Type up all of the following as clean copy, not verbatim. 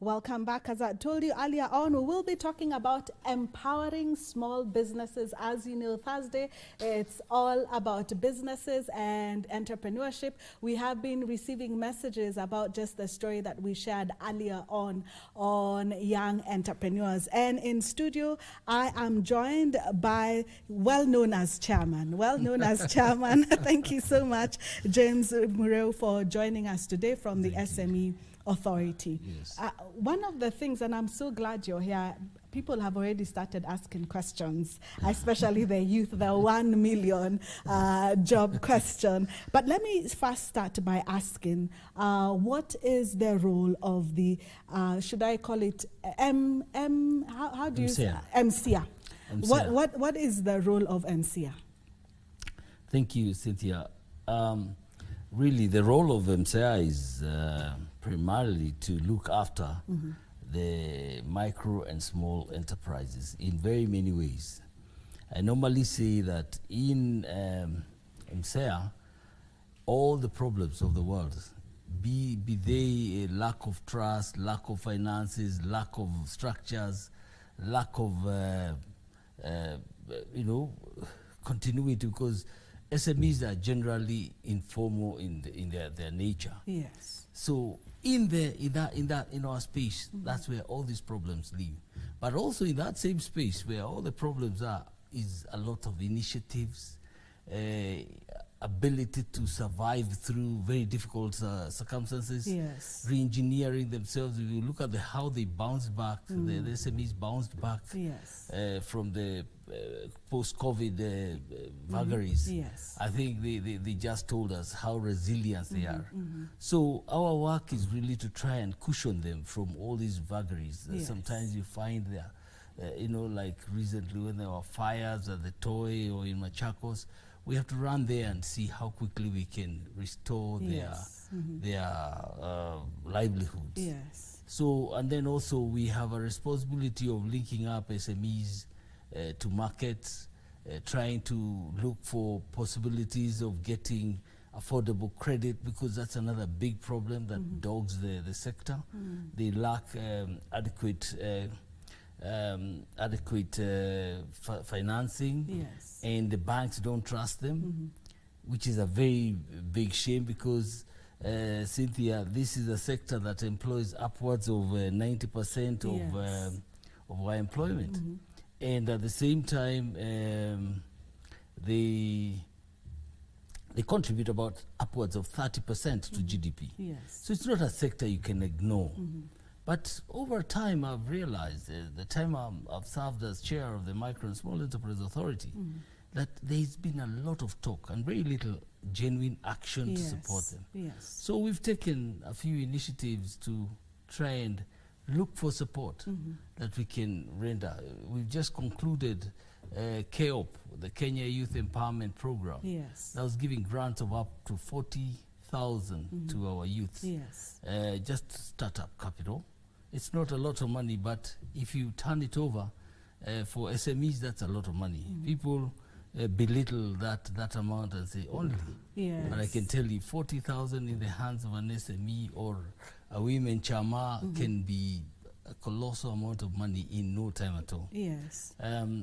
Welcome back. As I told you earlier on, we will be talking about empowering small businesses. As you know, Thursday, it's all about businesses and entrepreneurship. We have been receiving messages about just the story that we shared earlier on young entrepreneurs. And in studio, I am joined by well-known as chairman. Thank you so much, James Mureu, for joining us today from the SME Authority. Yes. One of the things, and I'm so glad you're here, people have already started asking questions, especially the youth, the 1 million job question. But let me first start by asking, what is the role of the, should I call it how do you say? MCA. What is the role of MCA? Thank you, Cynthia. Really, the role of MCA is primarily to look after the micro and small enterprises in very many ways. I normally say that in MCA, all the problems of the world, be they a lack of trust, lack of finances, lack of structures, lack of continuity, because SMEs are generally informal in their nature. Yes. So in our space, that's where all these problems live. But also in that same space where all the problems are, is a lot of initiatives, ability to survive through very difficult circumstances, yes, re-engineering themselves. If you look at how they bounced back, the SMEs bounced back, yes, from the post-COVID vagaries. Yes. I think they just told us how resilient they are. So our work is really to try and cushion them from all these vagaries. Yes. Sometimes you find there, like recently when there were fires at the Toy or in Machakos, we have to run there and see how quickly we can restore yes, their livelihoods. Yes. So, and then also we have a responsibility of linking up SMEs to markets, trying to look for possibilities of getting affordable credit, because that's another big problem that dogs the sector. They lack adequate financing, yes, and the banks don't trust them, which is a very big shame, because Cynthia, this is a sector that employs upwards of 90% yes, of our employment. And at the same time, they contribute about upwards of 30% to GDP. Yes. So it's not a sector you can ignore. But over time, I've realized, the time I've served as chair of the Micro and Small Enterprise Authority, that there's been a lot of talk and very little genuine action to support them. Yes. So we've taken a few initiatives to try and look for support that we can render. We've just concluded KEOP, the Kenya Youth Empowerment Program. Yes. That was giving grants of up to 40,000 to our youths. Yes. Just startup capital. It's not a lot of money, but if you turn it over for SMEs, that's a lot of money. People belittle that amount and say only. Yes. But I can tell you 40,000 in the hands of an SME or a women chama can be a colossal amount of money in no time at all. Yes.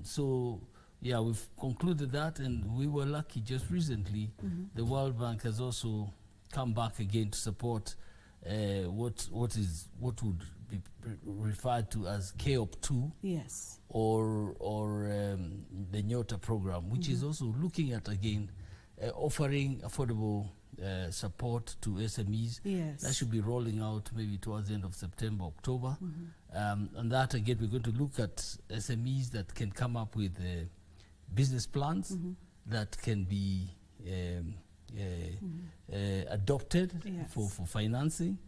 So yeah, we've concluded that, and we were lucky just recently. The World Bank has also come back again to support what would be referred to as KEOP 2. Yes. Or the Nyota program, which is also looking at, again, offering affordable support to SMEs. Yes. That should be rolling out maybe towards the end of September, October. And that, again, we're going to look at SMEs that can come up with business plans that can be adopted for financing.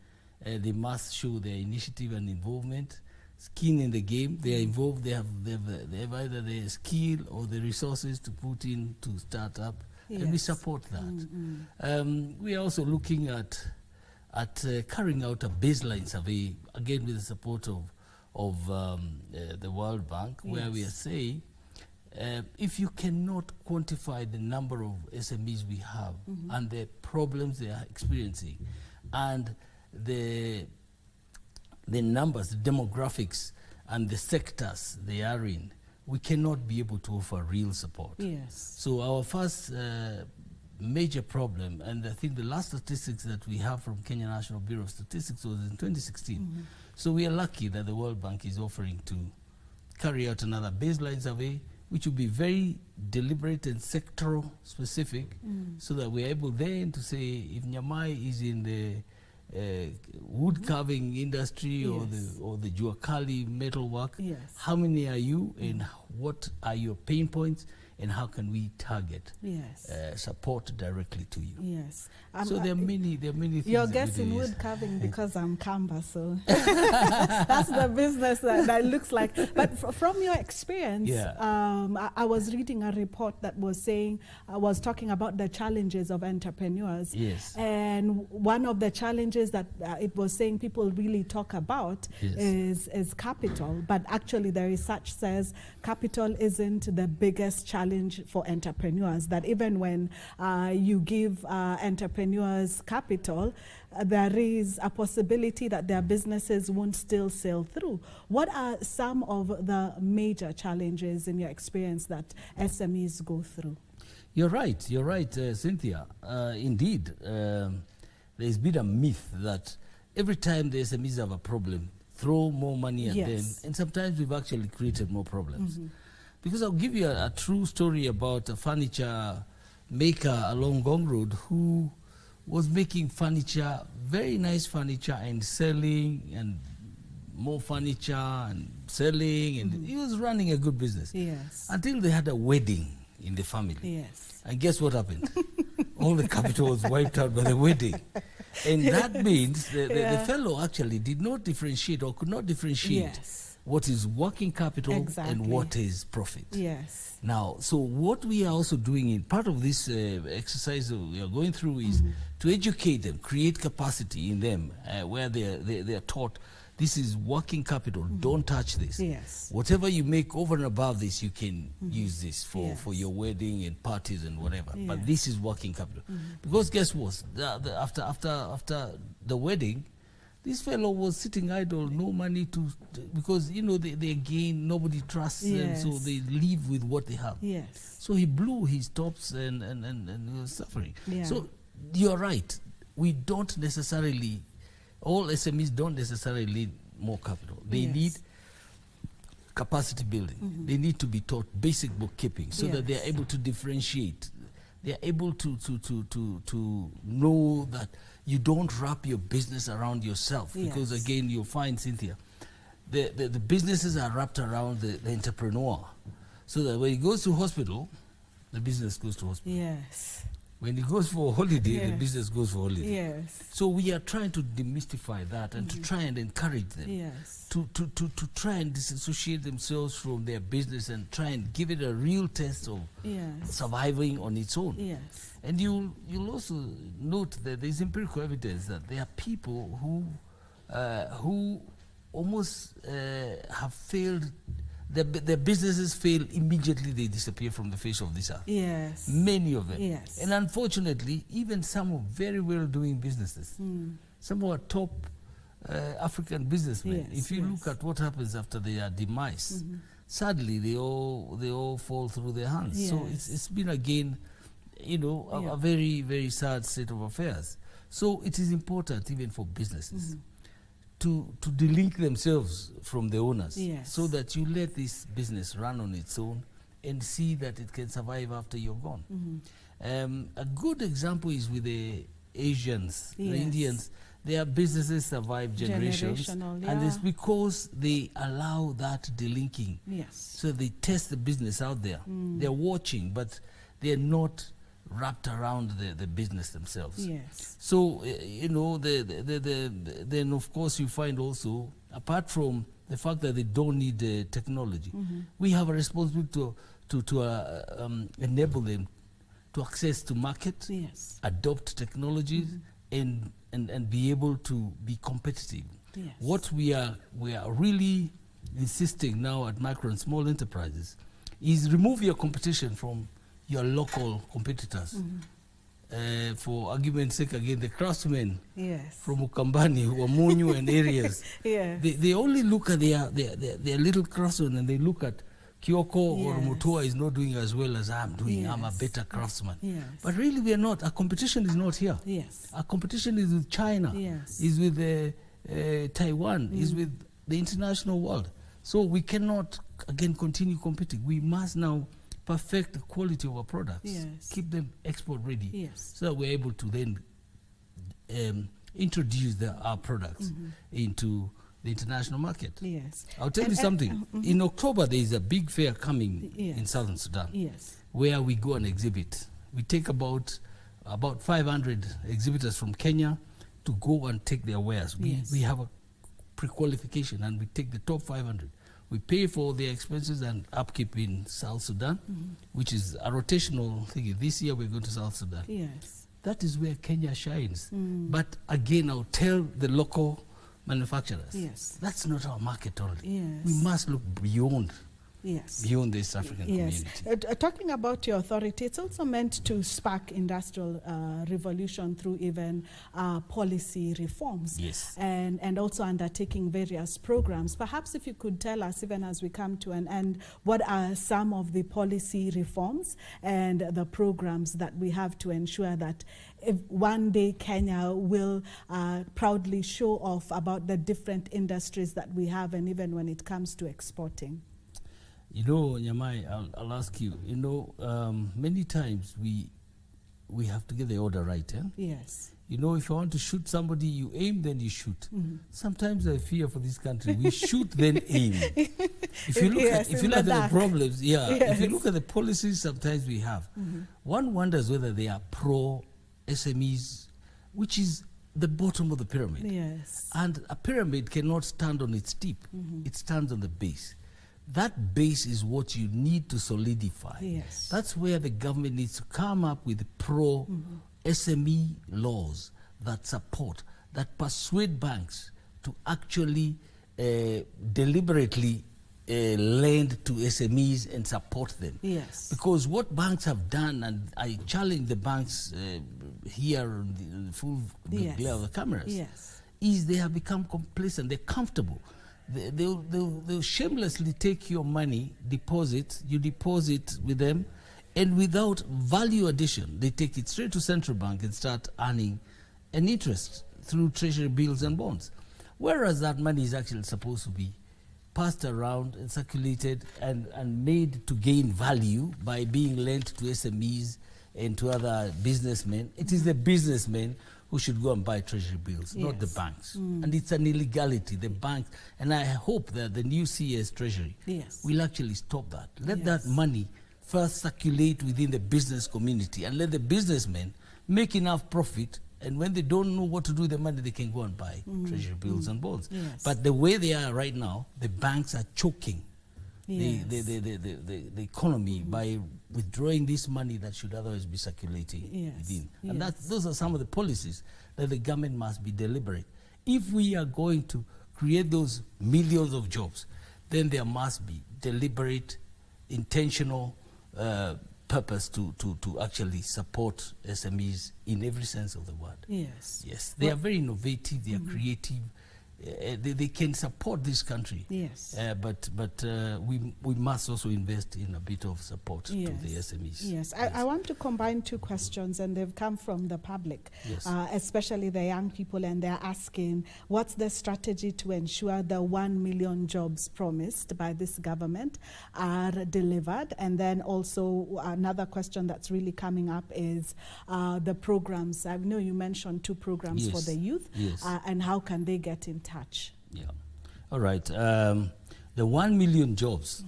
They must show their initiative and involvement, skin in the game. They are involved. They have either the skill or the resources to put in to start up, and we support that. We are also looking at carrying out a baseline survey, again with the support of the World Bank, where we are saying, if you cannot quantify the number of SMEs we have and the problems they are experiencing, and the the numbers, the demographics, and the sectors they are in, we cannot be able to offer real support. Yes. So our first major problem, and I think the last statistics that we have from Kenya National Bureau of Statistics was in 2016. So we are lucky that the World Bank is offering to carry out another baseline survey, which will be very deliberate and sectoral specific, so that we're able then to say if Nyamai is in the wood carving industry, or the Juakali metalwork, how many are you, and what are your pain points, and how can we target support directly to you? Yes. So there are many things. You're guessing wood carving because I'm Kamba, so that's the business that looks like. But from your experience, I was reading a report that was saying, was talking about the challenges of entrepreneurs. Yes. And one of the challenges that it was saying people really talk about is capital. But actually the research says capital isn't the biggest challenge for entrepreneurs, that even when you give entrepreneurs capital, there is a possibility that their businesses won't still sail through. What are some of the major challenges in your experience that SMEs go through? You're right, Cynthia. Indeed, there's been a myth that every time the SMEs have a problem, throw more money at them, and sometimes we've actually created more problems. Because I'll give you a true story about a furniture maker along Gong Road who was making furniture, very nice furniture, and selling, and more furniture and selling, and he was running a good business. Yes. Until they had a wedding in the family. Yes. And guess what happened? All the capital was wiped out by the wedding. And that means the fellow actually did not differentiate, or could not differentiate what is working capital and what is profit. Yes. Now, so what we are also doing in part of this exercise that we are going through is to educate them, create capacity in them where they are taught this is working capital, don't touch this. Yes. Whatever you make over and above this, you can use this for your wedding and parties and whatever. But this is working capital. Because guess what? After the wedding, this fellow was sitting idle, no money because, you know, they again, nobody trusts them, so they live with what they have. Yes. So he blew his tops and he was suffering. So you're right. We don't necessarily, all SMEs don't necessarily need more capital. They need capacity building. They need to be taught basic bookkeeping so that they are able to differentiate. They are able to know that you don't wrap your business around yourself, because again, you'll find, Cynthia, the businesses are wrapped around the entrepreneur, so that when he goes to hospital, the business goes to hospital. Yes. When he goes for holiday, the business goes for holiday. Yes. So we are trying to demystify that and to try and encourage them to try and disassociate themselves from their business and try and give it a real test of surviving on its own. Yes. And you'll also note that there's empirical evidence that there are people who almost have failed. Their businesses fail immediately, they disappear from the face of this earth. Yes. Many of them. Yes. And unfortunately, even some of very well doing businesses, some of our top African businessmen, if you look at what happens after their demise, sadly they all fall through their hands. So it's been again, you know, a very, very sad state of affairs. So it is important even for businesses to delink themselves from the owners, so that you let this business run on its own and see that it can survive after you're gone. A good example is with the Asians, the Indians. Their businesses survive generations, and it's because they allow that delinking. So they test the business out there. They're watching, but they're not wrapped around the business themselves. So, you know, then of course you find also, apart from the fact that they don't need technology, we have a responsibility to enable them to access to market, adopt technologies, and be able to be competitive. What we are really insisting now at micro and small enterprises is remove your competition from your local competitors. for argument's sake, again, the craftsmen Yes. from Ukambani, Wamunyu and areas, Yes. they only look at their little craftsmen, and they look at Kyoko or Yes. Mutua is not doing as well as I'm doing. Yes. I'm a better craftsman. Yes. But really we are not. Our competition is not here. Yes. Our competition is with China, Yes. is with Taiwan, is with the international world. So we cannot, again, continue competing. We must now perfect the quality of our products, Yes. keep them export ready, Yes. so that we're able to then introduce our products into the international market. Yes. I'll tell you something. In October, there is a big fair coming Yes. in Southern Sudan, Yes. where we go and exhibit. We take about 500 exhibitors from Kenya to go and take their wares. Yes. We have a pre-qualification, and we take the top 500. We pay for their expenses and upkeep in South Sudan, which is a rotational thing. This year we're going to South Sudan. Yes. That is where Kenya shines. But again, I'll tell the local manufacturers, Yes. that's not our market only. Yes. We must look beyond Yes. the East African Yes. community. Talking about your authority, it's also meant to spark industrial revolution through even policy reforms. Yes. And also undertaking various programs. Perhaps if you could tell us, even as we come to an end, what are some of the policy reforms and the programs that we have to ensure that if one day Kenya will proudly show off about the different industries that we have, and even when it comes to exporting? You know, Nyamai, I'll ask you, many times we have to get the order right. Eh? Yes. You know, if you want to shoot somebody, you aim, then you shoot. Sometimes I fear for this country, we shoot, then aim. If you look at the problems, if you look at the policies sometimes we have, one wonders whether they are pro-SMEs, which is the bottom of the pyramid. Yes. And a pyramid cannot stand on its tip. It stands on the base. That base is what you need to solidify. Yes. That's where the government needs to come up with pro-SME laws that support, that persuade banks to actually deliberately lend to SMEs and support them. Yes. Because what banks have done, and I challenge the banks here in the full glare of the cameras, Yes. is they have become complacent, they're comfortable. They'll shamelessly take your money, you deposit with them, and without value addition, they take it straight to central bank and start earning an interest through treasury bills and bonds. Whereas that money is actually supposed to be passed around and circulated and made to gain value by being lent to SMEs and to other businessmen. It is the businessmen who should go and buy treasury bills, not the banks. And it's an illegality, the banks. And I hope that the new CS Treasury will actually stop that. Let that money first circulate within the business community and let the businessmen make enough profit, and when they don't know what to do with the money, they can go and buy treasury bills and bonds. Yes. But the way they are right now, the banks are choking the economy by withdrawing this money that should otherwise be circulating within. And those are some of the policies that the government must be deliberate. If we are going to create those millions of jobs, then there must be deliberate, intentional purpose to actually support SMEs in every sense of the word. Yes. Yes, they are very innovative, they are creative. They can support this country. Yes. But we must also invest in a bit of support to the SMEs. Yes. I want to combine two questions, and they've come from the public, especially the young people, and they're asking, what's the strategy to ensure the 1 million jobs promised by this government are delivered? And then also another question that's really coming up is the programs. I know you mentioned 2 programs for the youth, and how can they get in touch? Yeah. All right. The 1 million jobs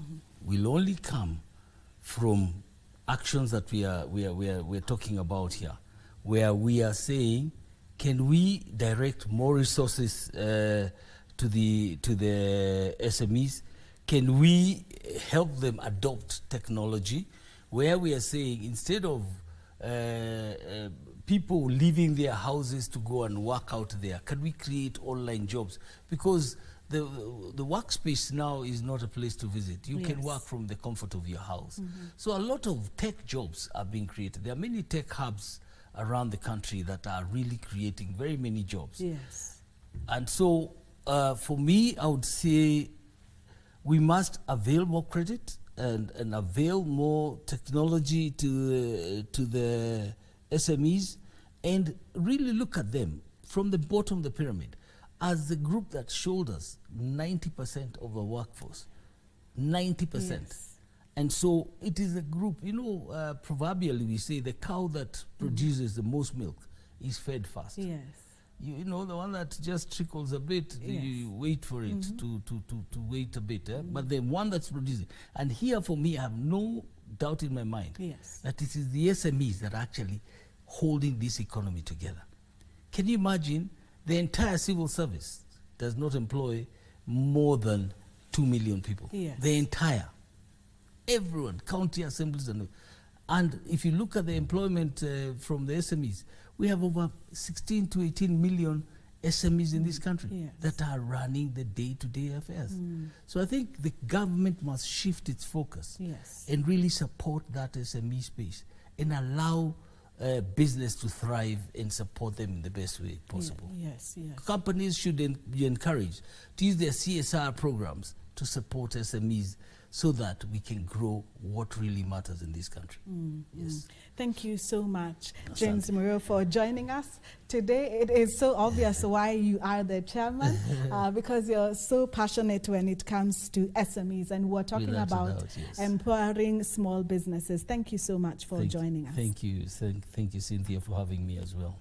will only come from actions that we're talking about here, where we are saying, can we direct more resources to the SMEs? Can we help them adopt technology? Where we are saying, instead of people leaving their houses to go and work out there, can we create online jobs? Because the workspace now is not a place to visit. You can work from the comfort of your house. So a lot of tech jobs are being created. There are many tech hubs around the country that are really creating very many jobs. Yes. And so for me, I would say we must avail more credit and avail more technology to the SMEs, and really look at them from the bottom of the pyramid as the group that shoulders 90% of the workforce. 90%. Yes. And so it is a group, proverbially we say the cow that produces the most milk is fed first. Yes. You know, the one that just trickles a bit, Yes. you wait for it to wait a bit. But the one that's producing. And here for me, I have no doubt in my mind Yes. that it is the SMEs that are actually holding this economy together. Can you imagine the entire civil service does not employ more than 2 million people? Yes. The entire. Everyone, county assemblies. And if you look at the employment from the SMEs, we have over 16 to 18 million SMEs in this country Yes. that are running the day-to-day affairs. So I think the government must shift its focus Yes. and really support that SME space and allow business to thrive and support them in the best way possible. Yes, yes. Companies should be encouraged to use their CSR programs to support SMEs so that we can grow what really matters in this country. Yes. Thank you so much, Asante. James Mureu, for joining us today. It is so obvious why you are the chairman, because you're so passionate when it comes to SMEs, and we're talking Without a about doubt, yes. empowering small businesses. Thank you so much for joining us. Thank you, Cynthia, for having me as well.